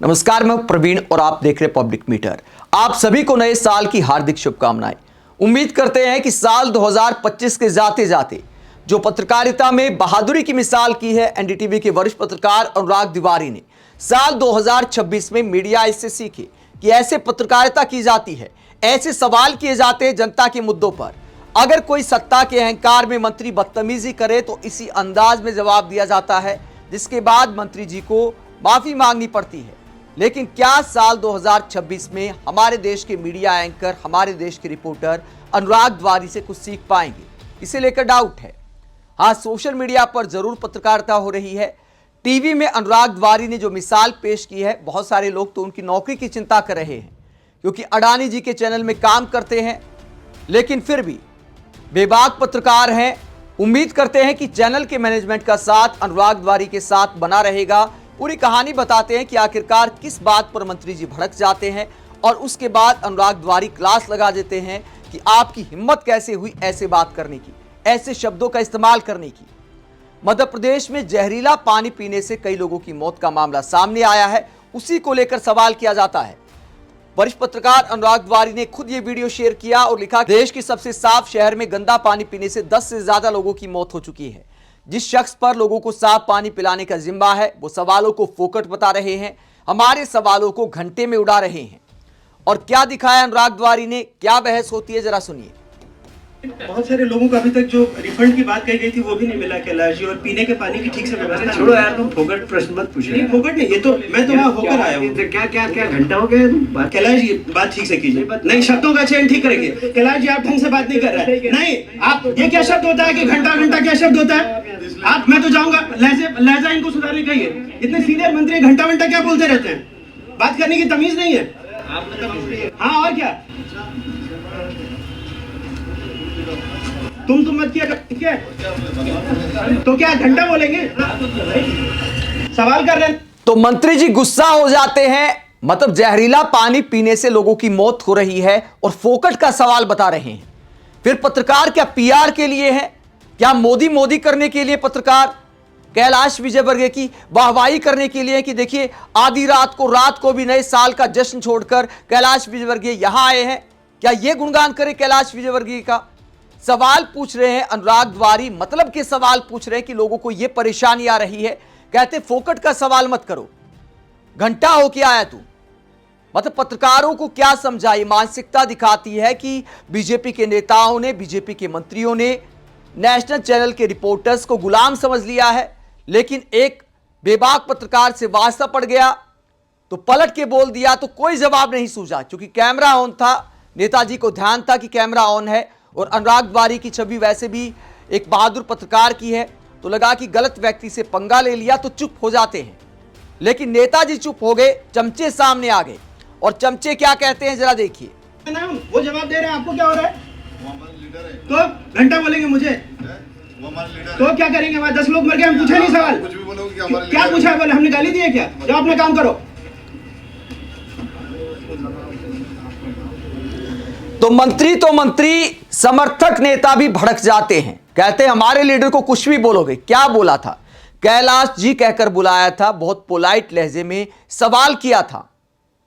नमस्कार, मैं प्रवीण और आप देख रहे हैं पब्लिक मीटर। आप सभी को नए साल की हार्दिक शुभकामनाएं। उम्मीद करते हैं कि साल 2025 के जाते जाते जो पत्रकारिता में बहादुरी की मिसाल की है एनडीटीवी के वरिष्ठ पत्रकार अनुराग तिवारी ने, साल 2026 में मीडिया इससे सीखे कि ऐसे पत्रकारिता की जाती है, ऐसे सवाल किए जाते हैं जनता के मुद्दों पर। अगर कोई सत्ता के अहंकार में मंत्री बदतमीजी करे तो इसी अंदाज में जवाब दिया जाता है, जिसके बाद मंत्री जी को माफी मांगनी पड़ती है। लेकिन क्या साल 2026 में हमारे देश के मीडिया एंकर, हमारे देश के रिपोर्टर अनुराग तिवारी से कुछ सीख पाएंगे? इसे लेकर डाउट है। हाँ, सोशल मीडिया पर जरूर पत्रकारिता हो रही है। टीवी में अनुराग तिवारी ने जो मिसाल पेश की है, बहुत सारे लोग तो उनकी नौकरी की चिंता कर रहे हैं, क्योंकि अडानी जी के चैनल में काम करते हैं, लेकिन फिर भी बेबाक पत्रकार हैं। उम्मीद करते हैं कि चैनल के मैनेजमेंट का साथ अनुराग तिवारी के साथ बना रहेगा। पूरी कहानी बताते हैं कि आखिरकार किस बात पर मंत्री जी भड़क जाते हैं और उसके बाद अनुराग तिवारी क्लास लगा देते हैं कि आपकी हिम्मत कैसे हुई ऐसे बात करने की, ऐसे शब्दों का इस्तेमाल करने की। मध्य प्रदेश में जहरीला पानी पीने से कई लोगों की मौत का मामला सामने आया है, उसी को लेकर सवाल किया जाता है। वरिष्ठ पत्रकार अनुराग तिवारी ने खुद ये वीडियो शेयर किया और लिखा, देश के सबसे साफ शहर में गंदा पानी पीने से 10 से ज्यादा लोगों की मौत हो चुकी है। जिस शख्स पर लोगों को साफ पानी पिलाने का जिम्मा है, वो सवालों को फोकट बता रहे हैं, हमारे सवालों को घंटे में उड़ा रहे हैं। और क्या दिखाया अनुराग तिवारी ने, क्या बहस होती है, जरा सुनिए। बहुत सारे लोगों को अभी तक जो रिफंड की बात कही गई थी वो भी नहीं मिला कैलाश जी, और पीने के पानी की ठीक से व्यवस्था। छोड़ो यार, तुम फोकट प्रश्न मत पूछो। नहीं फोकट नहीं, ये तो मैं तो वहाँ होकर आया हूँ। क्या क्या क्या घंटा हो गया? कैलाश जी बात ठीक से कीजिए, नहीं शब्दों का चयन ठीक करेंगे। कैलाश जी आप ढंग से बात नहीं कर रहे हैं। नहीं, आप ये क्या शब्द होता है कि घंटा घंटा क्या शब्द होता है? आप, मैं तो जाऊंगा, लहजा इनको सुधारने का ही है। इतने सीनियर मंत्री घंटा घंटा क्या बोलते रहते हैं? बात करने की तमीज नहीं है। हाँ, और क्या तुम मत किया, ठीक है? तो क्या घंटा बोलेंगे? सवाल कर रहे हैं। तो मंत्री जी गुस्सा हो जाते हैं, मतलब जहरीला पानी पीने से लोगों की मौत हो रही है और फोकट का सवाल बता रहे हैं। फिर पत्रकार क्या पीआर के लिए है? क्या मोदी करने के लिए पत्रकार? कैलाश विजयवर्गीय की वाहवाही करने के लिए कि देखिए आधी रात को भी नए साल का जश्न छोड़कर कैलाश विजयवर्गीय यहां आए हैं? क्या यह गुणगान करे कैलाश विजयवर्गीय का? सवाल पूछ रहे हैं अनुराग तिवारी, मतलब के सवाल पूछ रहे हैं कि लोगों को यह परेशानी आ रही है। कहते फोकट का सवाल मत करो, घंटा हो के आया तू। मतलब पत्रकारों को क्या समझाई? मानसिकता दिखाती है कि बीजेपी के नेताओं ने, बीजेपी के मंत्रियों ने नेशनल चैनल के रिपोर्टर्स को गुलाम समझ लिया है, लेकिन एक बेबाक पत्रकार से वास्ता पड़ गया तो पलट के बोल दिया तो कोई जवाब नहीं सूझा, क्योंकि कैमरा ऑन था। नेताजी को ध्यान था कि कैमरा ऑन है और अनुराग तिवारी की छवि वैसे भी एक बहादुर पत्रकार की है, तो लगा कि गलत व्यक्ति से पंगा ले लिया तो चुप हो जाते हैं। लेकिन नेताजी चुप हो गए, चमचे सामने आ गए। और चमचे क्या कहते हैं जरा देखिए। वो जवाब दे रहे हैं, आपको क्या हो रहा है? तो घंटा बोलेंगे मुझे तो क्या करेंगे? हमारे 10 लोग मर गए, हम पूछे नहीं सवाल। क्या पूछा है? बोले हमने गाली दी है क्या? जाओ अपना काम करो। तो मंत्री समर्थक नेता भी भड़क जाते हैं, कहते हैं हमारे लीडर को कुछ भी बोलोगे। क्या बोला था? कैलाश जी कहकर बुलाया था, बहुत पोलाइट लहजे में सवाल किया था,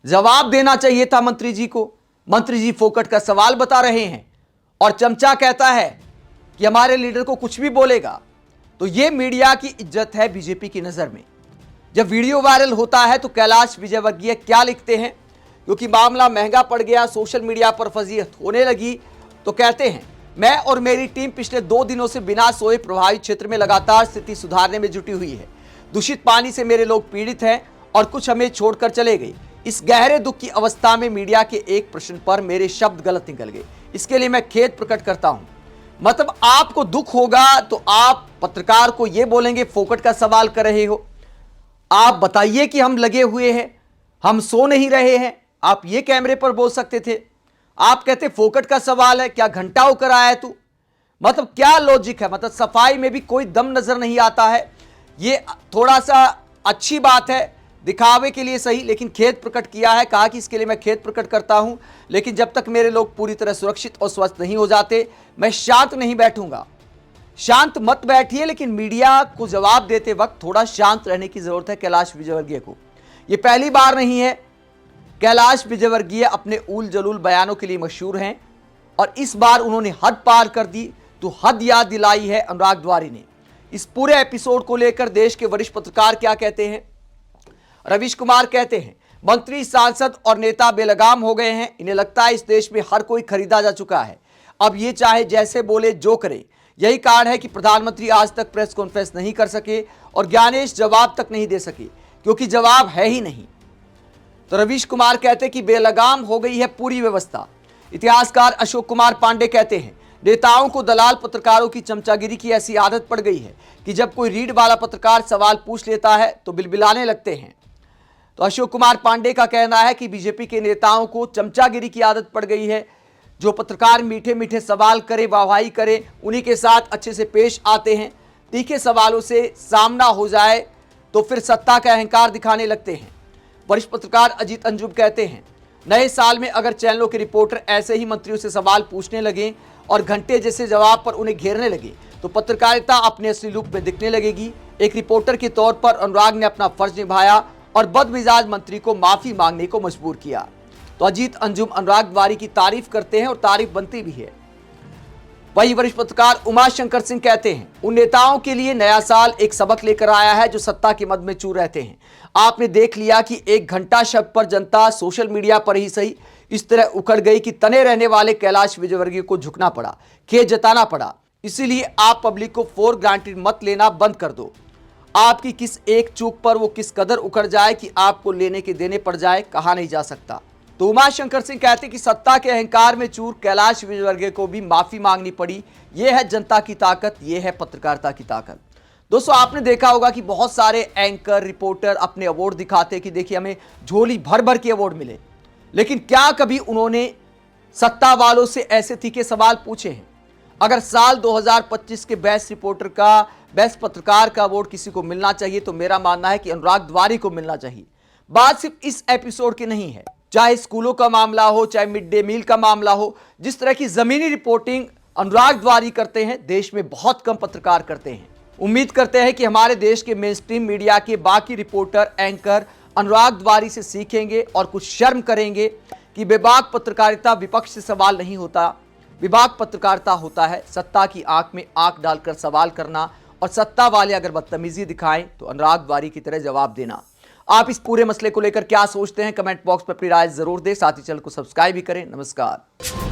जवाब देना चाहिए था मंत्री जी को। मंत्री जी फोकट का सवाल बता रहे हैं और चमचा कहता है कि हमारे लीडर को कुछ भी बोलेगा। तो यह मीडिया की इज्जत है बीजेपी की नजर में। जब वीडियो वायरल होता है तो कैलाश विजयवर्गीय क्या लिखते हैं, क्योंकि मामला महंगा पड़ गया, सोशल मीडिया पर फजीहत होने लगी, तो कहते हैं मैं और मेरी टीम पिछले 2 दिनों से बिना सोए प्रभावित क्षेत्र में लगातार स्थिति सुधारने में जुटी हुई है। दूषित पानी से मेरे लोग पीड़ित हैं और कुछ हमें छोड़कर चले गए। इस गहरे दुख की अवस्था में मीडिया के एक प्रश्न पर मेरे शब्द गलत निकल गए, इसके लिए मैं खेद प्रकट करता हूं। मतलब आपको दुख होगा तो आप पत्रकार को यह बोलेंगे फोकट का सवाल कर रहे हो? आप बताइए कि हम लगे हुए हैं, हम सो नहीं रहे हैं, आप ये कैमरे पर बोल सकते थे। आप कहते फोकट का सवाल है, क्या घंटा होकर आया है तू? मतलब क्या लॉजिक है? मतलब सफाई में भी कोई दम नजर नहीं आता है। ये थोड़ा सा अच्छी बात है, दिखावे के लिए सही, लेकिन खेद प्रकट किया है, कहा कि इसके लिए मैं खेद प्रकट करता हूं, लेकिन जब तक मेरे लोग पूरी तरह सुरक्षित और स्वस्थ नहीं हो जाते मैं शांत नहीं बैठूंगा। शांत मत बैठिए, लेकिन मीडिया को जवाब देते वक्त थोड़ा शांत रहने की जरूरत है कैलाश विजयवर्गीय को, ये पहली बार नहीं है। कैलाश विजयवर्गीय अपने ऊल जलूल बयानों के लिए मशहूर हैं और इस बार उन्होंने हद पार कर दी तो हद याद दिलाई है अनुराग द्वारी ने। इस पूरे एपिसोड को लेकर देश के वरिष्ठ पत्रकार क्या कहते हैं? रवीश कुमार कहते हैं, मंत्री, सांसद और नेता बेलगाम हो गए हैं। इन्हें लगता है इस देश में हर कोई खरीदा जा चुका है, अब ये चाहे जैसे बोले जो करे। यही कारण है कि प्रधानमंत्री आज तक प्रेस कॉन्फ्रेंस नहीं कर सके और ज्ञानेश जवाब तक नहीं दे सके, क्योंकि जवाब है ही नहीं। तो रवीश कुमार कहते हैं कि बेलगाम हो गई है पूरी व्यवस्था। इतिहासकार अशोक कुमार पांडे कहते हैं, नेताओं को दलाल पत्रकारों की चमचागिरी की ऐसी आदत पड़ गई है कि जब कोई रीड वाला पत्रकार सवाल पूछ लेता है तो बिलबिलाने लगते हैं। तो अशोक कुमार पांडे का कहना है कि बीजेपी के नेताओं को चमचागिरी की आदत पड़ गई है। जो पत्रकार मीठे मीठे सवाल करे, वाहवाही करे, उन्हीं के साथ अच्छे से पेश आते हैं। तीखे सवालों से सामना हो जाए तो फिर सत्ता का अहंकार दिखाने लगते हैं। वरिष्ठ पत्रकार अजीत अंजुम कहते हैं, नए साल में अगर चैनलों के रिपोर्टर ऐसे ही मंत्रियों से सवाल पूछने लगे और घंटे जैसे जवाब पर उन्हें घेरने लगे तो पत्रकारिता अपने असली रूप में दिखने लगेगी। एक रिपोर्टर के तौर पर अनुराग ने अपना फर्ज निभाया और बदमिजाज मंत्री को माफी मांगने को मजबूर किया। तो अजीत अंजुम अनुराग द्वारी की तारीफ करते हैं और तारीफ बनती भी है। वही वरिष्ठ पत्रकार उमा शंकर सिंह कहते हैं, उन नेताओं के लिए नया साल एक सबक लेकर आया है जो सत्ता के मद में चूर रहते हैं। आपने देख लिया कि एक घंटा शब्द पर जनता सोशल मीडिया पर ही सही इस तरह उखड़ गई कि तने रहने वाले कैलाश विजयवर्गीय को झुकना पड़ा, खेद जताना पड़ा। इसीलिए आप पब्लिक को फॉर ग्रांटेड मत लेना बंद कर दो। आपकी किस एक चूक पर वो किस कदर उखड़ जाए कि आपको लेने के देने पड़ जाए, कहा नहीं जा सकता। तो उमा शंकर सिंह कहते कि सत्ता के अहंकार में चूर कैलाश विजयवर्गीय को भी माफी मांगनी पड़ी। यह है जनता की ताकत, यह है पत्रकारिता की ताकत। दोस्तों, आपने देखा होगा कि बहुत सारे एंकर, रिपोर्टर अपने अवार्ड दिखाते कि देखिए हमें झोली भर भर के अवार्ड मिले, लेकिन क्या कभी उन्होंने सत्ता वालों से ऐसे तीखे सवाल पूछे हैं? अगर साल 2025 के बेस्ट रिपोर्टर का, बेस्ट पत्रकार का अवार्ड किसी को मिलना चाहिए तो मेरा मानना है कि अनुराग द्वारी को मिलना चाहिए। बात सिर्फ इस एपिसोड की नहीं है, चाहे स्कूलों का मामला हो, चाहे मिड डे मील का मामला हो, जिस तरह की जमीनी रिपोर्टिंग अनुराग द्वारी करते हैं, देश में बहुत कम पत्रकार करते हैं। उम्मीद करते हैं कि हमारे देश के मेन स्ट्रीम मीडिया के बाकी रिपोर्टर, एंकर अनुराग द्वारी से सीखेंगे और कुछ शर्म करेंगे कि बेबाक पत्रकारिता विपक्ष से सवाल नहीं होता। विभाग पत्रकारिता होता है सत्ता की आंख में आंख डालकर सवाल करना, और सत्ता वाले अगर बदतमीजी दिखाएं तो अनुराग द्वारी की तरह जवाब देना। आप इस पूरे मसले को लेकर क्या सोचते हैं? कमेंट बॉक्स पर अपनी राय जरूर दें। साथ ही चैनल को सब्सक्राइब भी करें। नमस्कार।